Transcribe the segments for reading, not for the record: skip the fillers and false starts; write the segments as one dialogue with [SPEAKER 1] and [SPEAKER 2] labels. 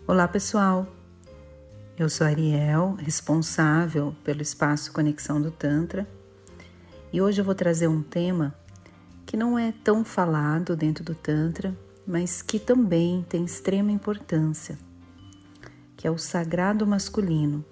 [SPEAKER 1] Olá pessoal, eu sou a Ariel, responsável pelo espaço Conexão do Tantra, e hoje eu vou trazer um tema que não é tão falado dentro do Tantra, mas que também tem extrema importância, que é o sagrado masculino.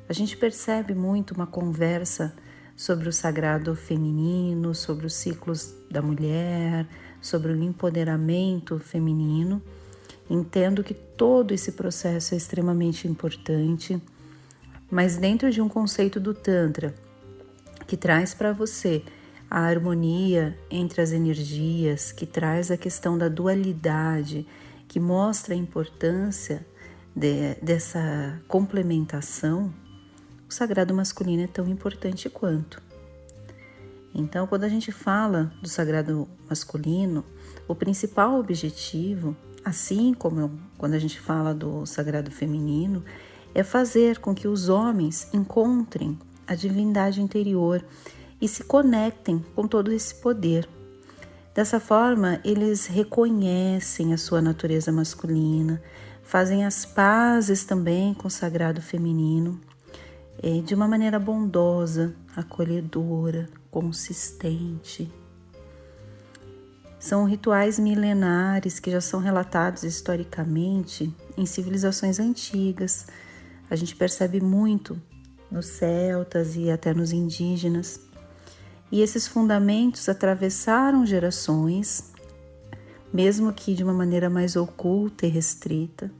[SPEAKER 1] A gente percebe muito uma conversa sobre o sagrado feminino, sobre os ciclos da mulher, sobre o empoderamento feminino. Entendo que todo esse processo é extremamente importante, mas dentro de um conceito do Tantra, que traz para você a harmonia entre as energias, que traz a questão da dualidade, que mostra a importância dessa complementação, o sagrado masculino é tão importante quanto. Então, quando a gente fala do sagrado masculino, o principal objetivo, assim como quando a gente fala do sagrado feminino, é fazer com que os homens encontrem a divindade interior e se conectem com todo esse poder. Dessa forma, eles reconhecem a sua natureza masculina, fazem as pazes também com o sagrado feminino, de uma maneira bondosa, acolhedora, consistente. São rituais milenares que já são relatados historicamente em civilizações antigas. A gente percebe muito nos celtas e até nos indígenas. E esses fundamentos atravessaram gerações, mesmo que de uma maneira mais oculta e restrita,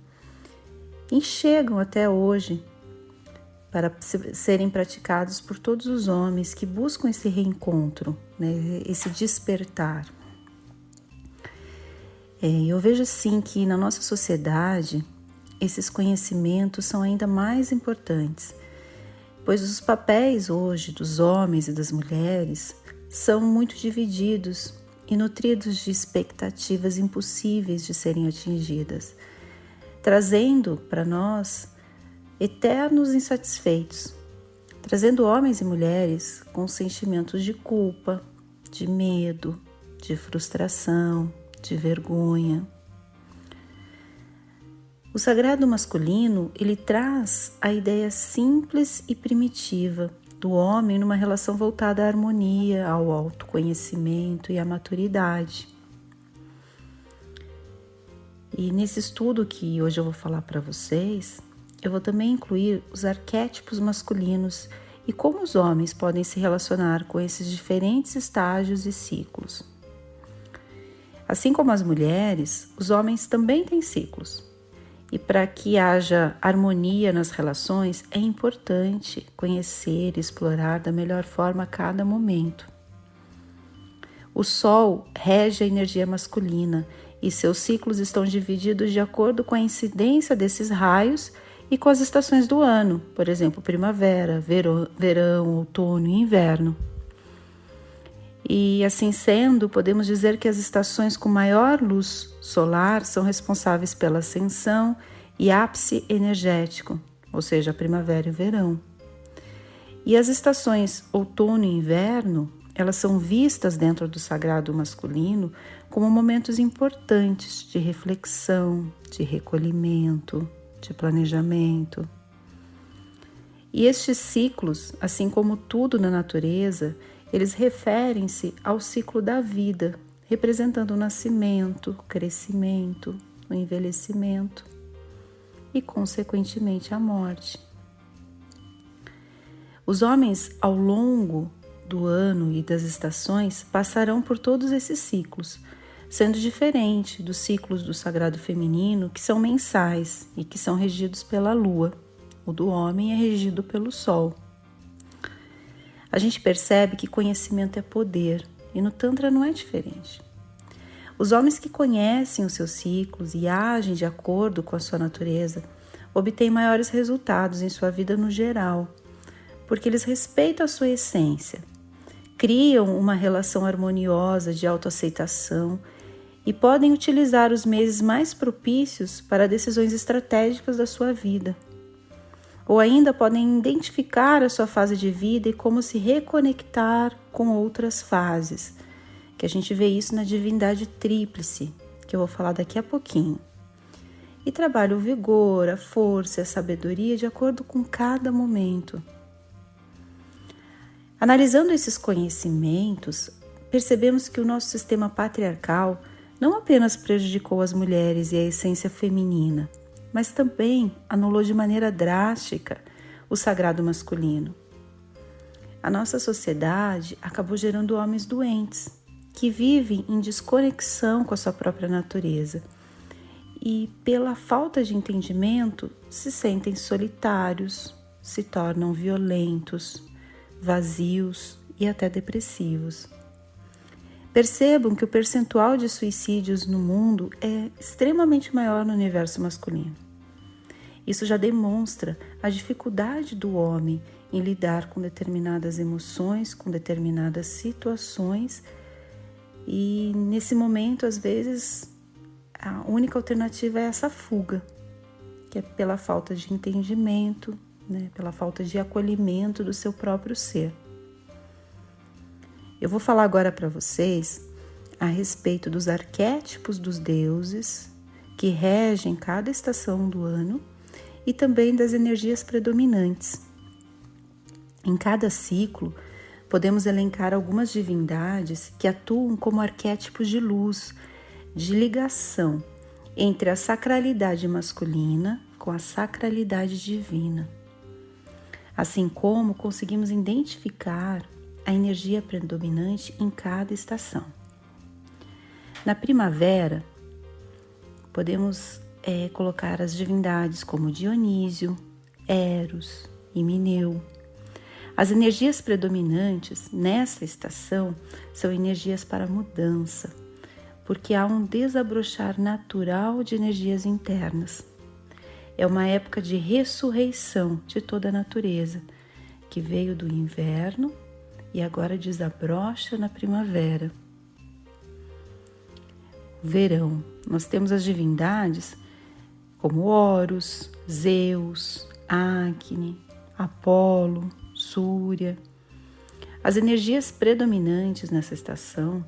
[SPEAKER 1] e chegam até hoje para serem praticados por todos os homens que buscam esse reencontro, né, esse despertar. Eu vejo assim que na nossa sociedade esses conhecimentos são ainda mais importantes, pois os papéis hoje dos homens e das mulheres são muito divididos e nutridos de expectativas impossíveis de serem atingidas, trazendo para nós eternos insatisfeitos, trazendo homens e mulheres com sentimentos de culpa, de medo, de frustração, de vergonha. O sagrado masculino, ele traz a ideia simples e primitiva do homem numa relação voltada à harmonia, ao autoconhecimento e à maturidade. E nesse estudo que hoje eu vou falar para vocês, eu vou também incluir os arquétipos masculinos e como os homens podem se relacionar com esses diferentes estágios e ciclos. Assim como as mulheres, os homens também têm ciclos. E para que haja harmonia nas relações, é importante conhecer e explorar da melhor forma a cada momento. O Sol rege a energia masculina e seus ciclos estão divididos de acordo com a incidência desses raios e com as estações do ano, por exemplo, primavera, verão, outono e inverno. E assim sendo, podemos dizer que as estações com maior luz solar são responsáveis pela ascensão e ápice energético, ou seja, a primavera e o verão. E as estações outono e inverno, elas são vistas dentro do sagrado masculino como momentos importantes de reflexão, de recolhimento, de planejamento. E estes ciclos, assim como tudo na natureza, eles referem-se ao ciclo da vida, representando o nascimento, o crescimento, o envelhecimento e, consequentemente, a morte. Os homens, ao longo do ano e das estações, passarão por todos esses ciclos, sendo diferente dos ciclos do sagrado feminino, que são mensais e que são regidos pela lua. O do homem é regido pelo sol. A gente percebe que conhecimento é poder, e no Tantra não é diferente. Os homens que conhecem os seus ciclos e agem de acordo com a sua natureza obtêm maiores resultados em sua vida no geral, porque eles respeitam a sua essência, criam uma relação harmoniosa de autoaceitação e podem utilizar os meses mais propícios para decisões estratégicas da sua vida. Ou ainda podem identificar a sua fase de vida e como se reconectar com outras fases, que a gente vê isso na divindade tríplice, que eu vou falar daqui a pouquinho. e trabalha o vigor, a força e a sabedoria de acordo com cada momento. Analisando esses conhecimentos, percebemos que o nosso sistema patriarcal não apenas prejudicou as mulheres e a essência feminina, mas também anulou de maneira drástica o sagrado masculino. A nossa sociedade acabou gerando homens doentes, que vivem em desconexão com a sua própria natureza e, pela falta de entendimento, se sentem solitários, se tornam violentos, vazios e até depressivos. Percebam que o percentual de suicídios no mundo é extremamente maior no universo masculino. Isso já demonstra a dificuldade do homem em lidar com determinadas emoções, com determinadas situações, e nesse momento, às vezes, a única alternativa é essa fuga, que é pela falta de entendimento, pela falta de acolhimento do seu próprio ser. Eu vou falar agora para vocês a respeito dos arquétipos dos deuses que regem cada estação do ano e também das energias predominantes. Em cada ciclo, podemos elencar algumas divindades que atuam como arquétipos de luz, de ligação entre a sacralidade masculina com a sacralidade divina. Assim como conseguimos identificar a energia predominante em cada estação. Na primavera, podemos colocar as divindades como Dionísio, Eros e Mineu. As energias predominantes nessa estação são energias para mudança, porque há um desabrochar natural de energias internas. É uma época de ressurreição de toda a natureza, que veio do inverno e agora desabrocha na primavera. Verão, nós temos as divindades como Horus, Zeus, Acne, Apolo, Súria. As energias predominantes nessa estação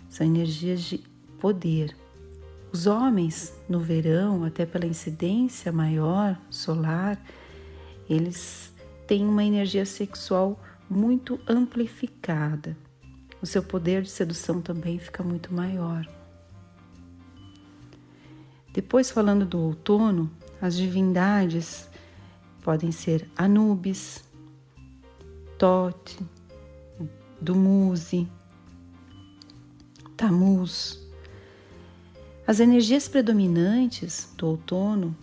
[SPEAKER 1] são energias de poder. Os homens, no verão, até pela incidência maior solar, eles têm uma energia sexual muito amplificada. O seu poder de sedução também fica muito maior. Depois, falando do outono, as divindades podem ser Anubis, Tote, Dumuzi, Tamuz. As energias predominantes do outono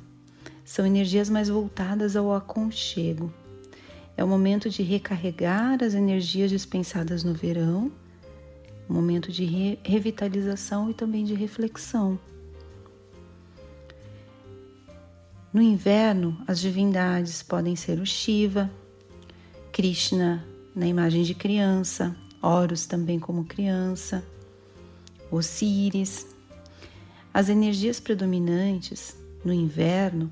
[SPEAKER 1] são energias mais voltadas ao aconchego. É o momento de recarregar as energias dispensadas no verão, um momento de revitalização e também de reflexão. No inverno, as divindades podem ser o Shiva, Krishna na imagem de criança, Horus também como criança, Osíris. As energias predominantes no inverno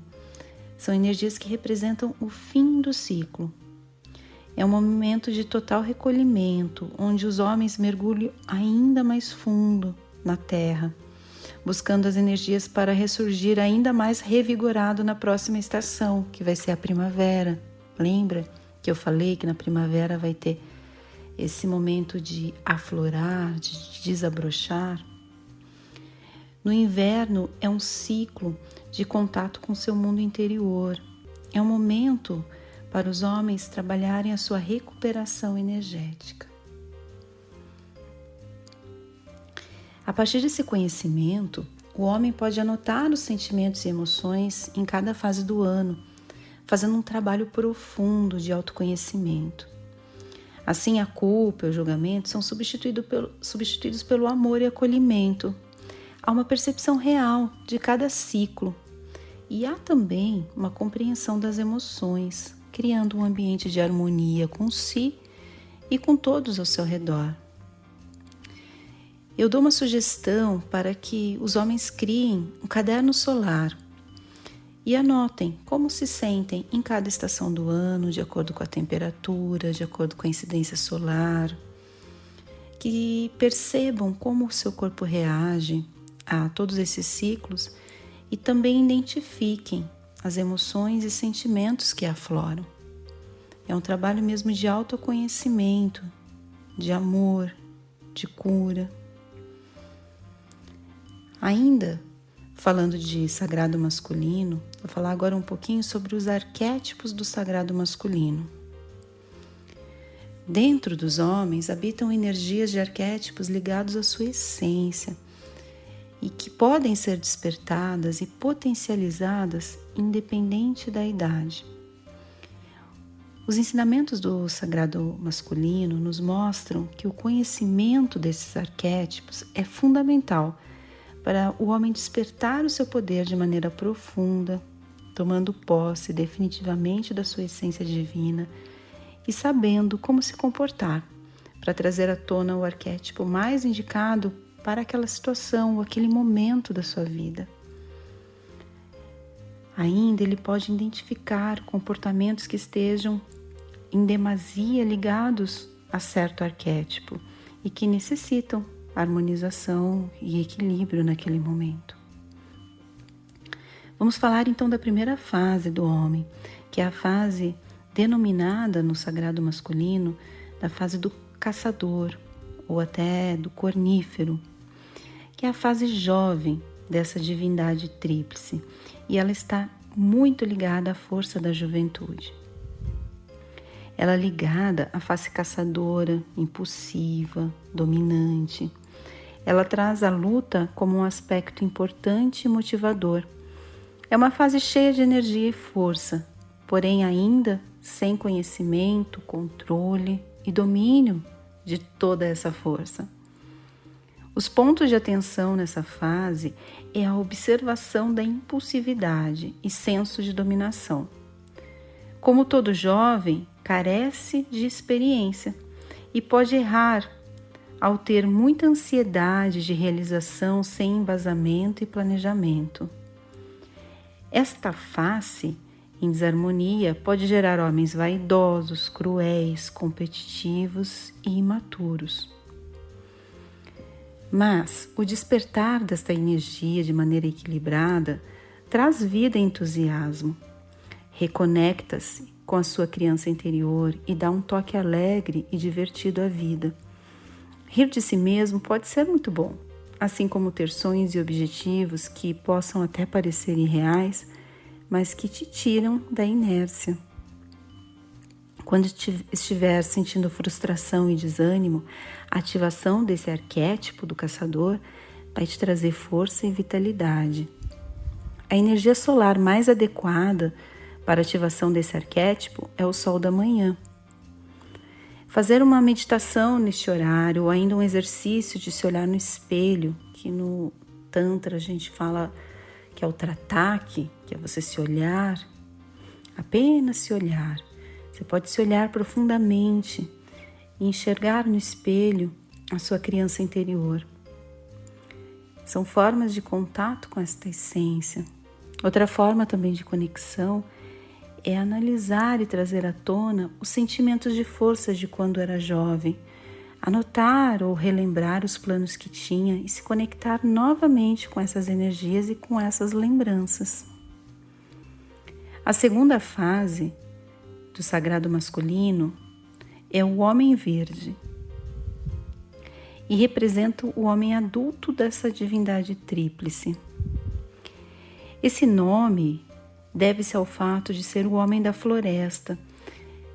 [SPEAKER 1] são energias que representam o fim do ciclo. É um momento de total recolhimento, onde os homens mergulham ainda mais fundo na terra, buscando as energias para ressurgir ainda mais revigorado na próxima estação, que vai ser a primavera. Lembra que eu falei que na primavera vai ter esse momento de aflorar, de desabrochar? No inverno é um ciclo de contato com seu mundo interior. É um momento para os homens trabalharem a sua recuperação energética. A partir desse conhecimento, o homem pode anotar os sentimentos e emoções em cada fase do ano, fazendo um trabalho profundo de autoconhecimento. Assim, a culpa e o julgamento são substituídos pelo amor e acolhimento. Há uma percepção real de cada ciclo e há também uma compreensão das emoções, criando um ambiente de harmonia com si e com todos ao seu redor. Eu dou uma sugestão para que os homens criem um caderno solar e anotem como se sentem em cada estação do ano, de acordo com a temperatura, de acordo com a incidência solar, que percebam como o seu corpo reage a todos esses ciclos e também identifiquem as emoções e sentimentos que afloram. É um trabalho mesmo de autoconhecimento, de amor, de cura. Ainda falando de sagrado masculino, vou falar agora um pouquinho sobre os arquétipos do sagrado masculino. Dentro dos homens habitam energias de arquétipos ligados à sua essência e que podem ser despertadas e potencializadas independente da idade. Os ensinamentos do sagrado masculino nos mostram que o conhecimento desses arquétipos é fundamental para o homem despertar o seu poder de maneira profunda, tomando posse definitivamente da sua essência divina e sabendo como se comportar para trazer à tona o arquétipo mais indicado para aquela situação ou aquele momento da sua vida. Ainda ele pode identificar comportamentos que estejam em demasia ligados a certo arquétipo e que necessitam harmonização e equilíbrio naquele momento. Vamos falar então da primeira fase do homem, que é a fase denominada no sagrado masculino da fase do caçador ou até do cornífero, que é a fase jovem dessa divindade tríplice, e ela está muito ligada à força da juventude. Ela é ligada à face caçadora, impulsiva, dominante. Ela traz a luta como um aspecto importante e motivador. É uma fase cheia de energia e força, porém ainda sem conhecimento, controle e domínio de toda essa força. Os pontos de atenção nessa fase é a observação da impulsividade e senso de dominação. Como todo jovem, carece de experiência e pode errar ao ter muita ansiedade de realização sem embasamento e planejamento. Esta face em desarmonia pode gerar homens vaidosos, cruéis, competitivos e imaturos. Mas o despertar desta energia de maneira equilibrada traz vida e entusiasmo. Reconecta-se com a sua criança interior e dá um toque alegre e divertido à vida. Rir de si mesmo pode ser muito bom, assim como ter sonhos e objetivos que possam até parecer irreais, mas que te tiram da inércia. Quando estiver sentindo frustração e desânimo, a ativação desse arquétipo do caçador vai te trazer força e vitalidade. A energia solar mais adequada para a ativação desse arquétipo é o sol da manhã. Fazer uma meditação neste horário ou ainda um exercício de se olhar no espelho, que no Tantra a gente fala que é o tratak, que é você se olhar, apenas se olhar. Você pode se olhar profundamente e enxergar no espelho a sua criança interior. São formas de contato com esta essência. Outra forma também de conexão é analisar e trazer à tona os sentimentos de força de quando era jovem, anotar ou relembrar os planos que tinha e se conectar novamente com essas energias e com essas lembranças. A segunda fase do sagrado masculino é o homem verde e representa o homem adulto dessa divindade tríplice. Esse nome deve-se ao fato de ser o homem da floresta,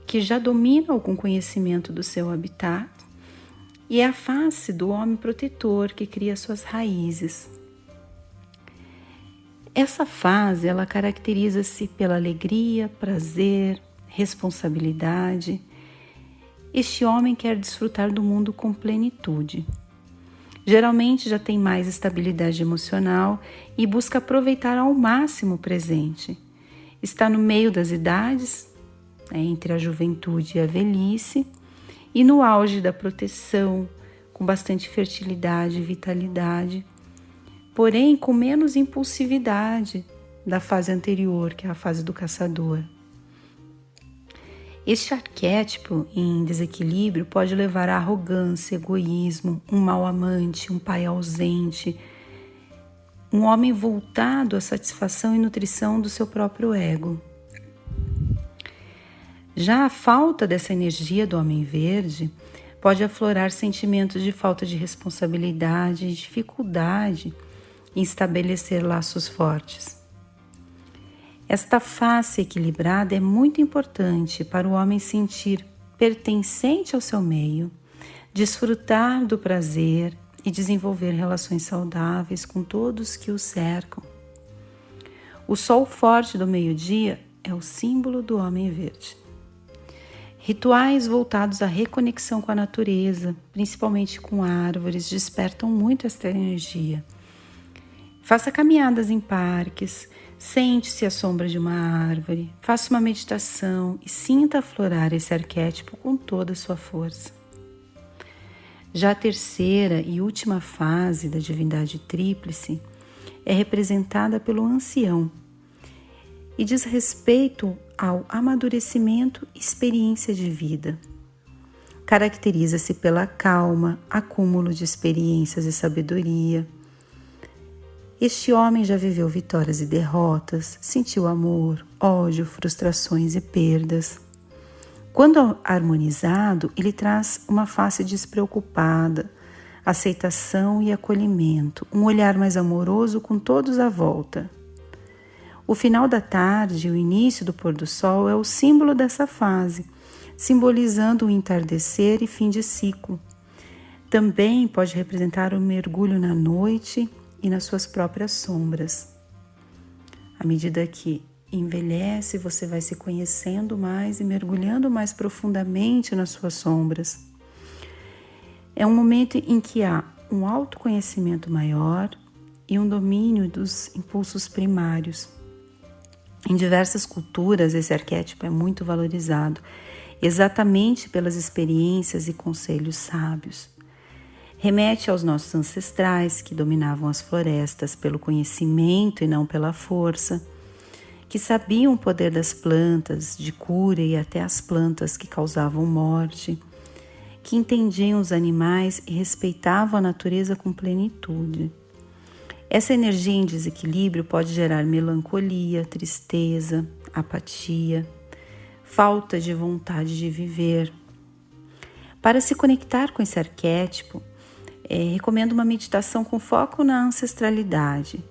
[SPEAKER 1] que já domina algum conhecimento do seu habitat, e é a face do homem protetor que cria suas raízes. Essa fase, ela caracteriza-se pela alegria, prazer, responsabilidade. Este homem quer desfrutar do mundo com plenitude. Geralmente já tem mais estabilidade emocional e busca aproveitar ao máximo o presente. Está no meio das idades, entre a juventude e a velhice, e no auge da proteção, com bastante fertilidade e vitalidade, porém com menos impulsividade da fase anterior, que é a fase do caçador. Este arquétipo em desequilíbrio pode levar à arrogância, egoísmo, um mau amante, um pai ausente, um homem voltado à satisfação e nutrição do seu próprio ego. Já a falta dessa energia do homem verde pode aflorar sentimentos de falta de responsabilidade e dificuldade em estabelecer laços fortes. Esta face equilibrada é muito importante para o homem sentir pertencente ao seu meio, desfrutar do prazer e desenvolver relações saudáveis com todos que o cercam. O sol forte do meio-dia é o símbolo do homem verde. Rituais voltados à reconexão com a natureza, principalmente com árvores, despertam muito esta energia. Faça caminhadas em parques, sente-se à sombra de uma árvore, faça uma meditação e sinta aflorar esse arquétipo com toda a sua força. Já a terceira e última fase da divindade tríplice é representada pelo ancião e diz respeito ao amadurecimento e experiência de vida. Caracteriza-se pela calma, acúmulo de experiências e sabedoria. Este homem já viveu vitórias e derrotas, sentiu amor, ódio, frustrações e perdas. Quando harmonizado, ele traz uma face despreocupada, aceitação e acolhimento, um olhar mais amoroso com todos à volta. O final da tarde e o início do pôr do sol é o símbolo dessa fase, simbolizando o entardecer e fim de ciclo. Também pode representar o mergulho na noite e nas suas próprias sombras. À medida que envelhece, você vai se conhecendo mais e mergulhando mais profundamente nas suas sombras. É um momento em que há um autoconhecimento maior e um domínio dos impulsos primários. Em diversas culturas, esse arquétipo é muito valorizado, exatamente pelas experiências e conselhos sábios. Remete aos nossos ancestrais que dominavam as florestas pelo conhecimento e não pela força, que sabiam o poder das plantas, de cura e até as plantas que causavam morte, que entendiam os animais e respeitavam a natureza com plenitude. Essa energia em desequilíbrio pode gerar melancolia, tristeza, apatia, falta de vontade de viver. Para se conectar com esse arquétipo, recomendo uma meditação com foco na ancestralidade.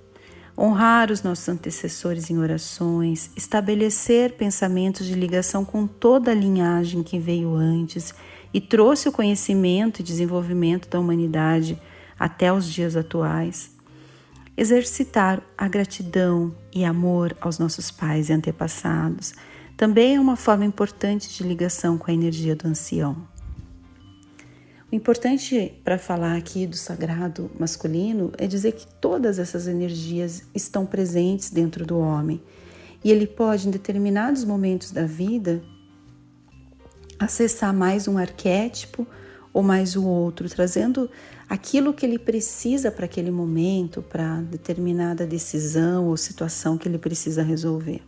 [SPEAKER 1] Honrar os nossos antecessores em orações, estabelecer pensamentos de ligação com toda a linhagem que veio antes e trouxe o conhecimento e desenvolvimento da humanidade até os dias atuais. Exercitar a gratidão e amor aos nossos pais e antepassados também é uma forma importante de ligação com a energia do ancião. O importante para falar aqui do sagrado masculino é dizer que todas essas energias estão presentes dentro do homem e ele pode, em determinados momentos da vida, acessar mais um arquétipo ou mais o outro, trazendo aquilo que ele precisa para aquele momento, para determinada decisão ou situação que ele precisa resolver.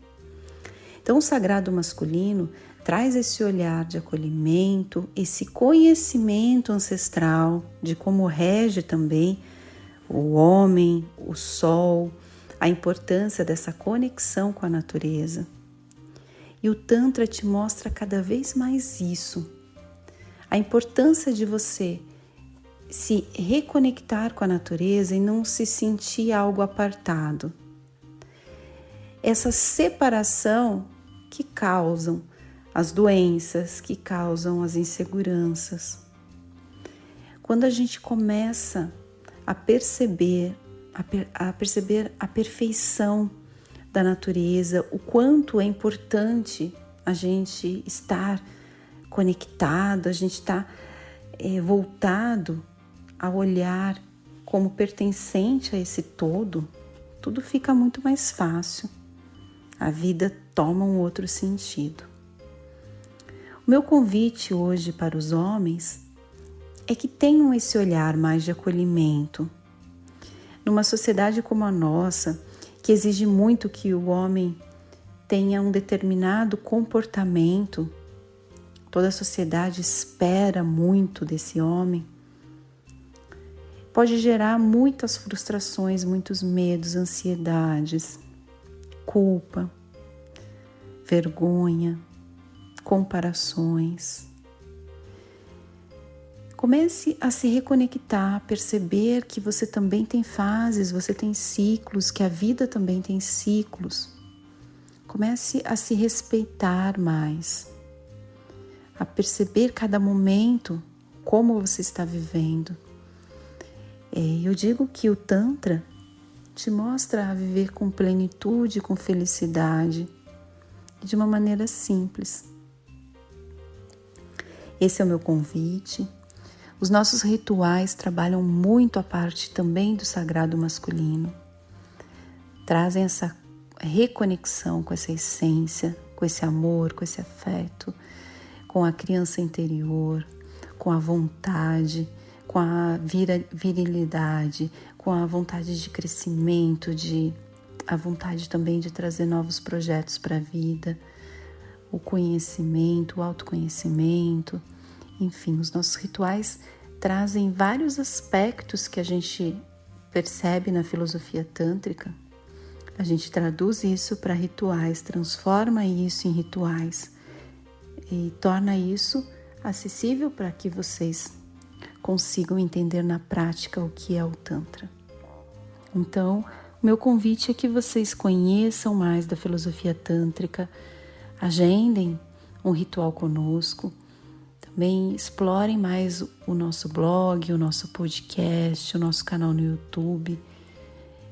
[SPEAKER 1] Então, o sagrado masculino traz esse olhar de acolhimento, esse conhecimento ancestral de como rege também o homem, o sol, a importância dessa conexão com a natureza. E o Tantra te mostra cada vez mais isso, a importância de você se reconectar com a natureza e não se sentir algo apartado. Essa separação que causam as doenças, que causam as inseguranças. Quando a gente começa a perceber a perfeição da natureza, o quanto é importante a gente estar conectado, a gente estar voltado a olhar como pertencente a esse todo, tudo fica muito mais fácil. A vida toma um outro sentido. O meu convite hoje para os homens é que tenham esse olhar mais de acolhimento. Numa sociedade como a nossa, que exige muito que o homem tenha um determinado comportamento, toda a sociedade espera muito desse homem, pode gerar muitas frustrações, muitos medos, ansiedades, culpa, vergonha, comparações. Comece a se reconectar, a perceber que você também tem fases, você tem ciclos, que a vida também tem ciclos. Comece a se respeitar mais, a perceber cada momento como você está vivendo. Eu digo que o Tantra te mostra a viver com plenitude, com felicidade, de uma maneira simples. Esse é o meu convite. Os nossos rituais trabalham muito a parte também do sagrado masculino. Trazem essa reconexão com essa essência, com esse amor, com esse afeto, com a criança interior, com a vontade, com a virilidade, com a vontade de crescimento, a vontade também de trazer novos projetos para a vida, o conhecimento, o autoconhecimento. Enfim, os nossos rituais trazem vários aspectos que a gente percebe na filosofia tântrica. A gente traduz isso para rituais, transforma isso em rituais e torna isso acessível para que vocês consigam entender na prática o que é o Tantra. Então, o meu convite é que vocês conheçam mais da filosofia tântrica, agendem um ritual conosco, também explorem mais o nosso blog, o nosso podcast, o nosso canal no YouTube.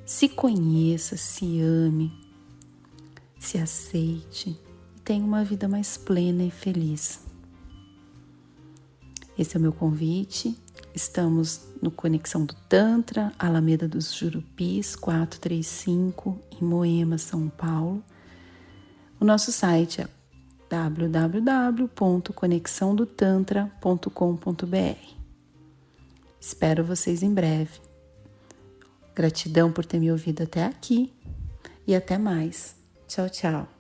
[SPEAKER 1] Se conheça, se ame, se aceite e tenha uma vida mais plena e feliz. Esse é o meu convite. Estamos no Conexão do Tantra, Alameda dos Jurupis, 435, em Moema, São Paulo. O nosso site é www.conexãodotantra.com.br. Espero vocês em breve. Gratidão por ter me ouvido até aqui e até mais. Tchau, tchau.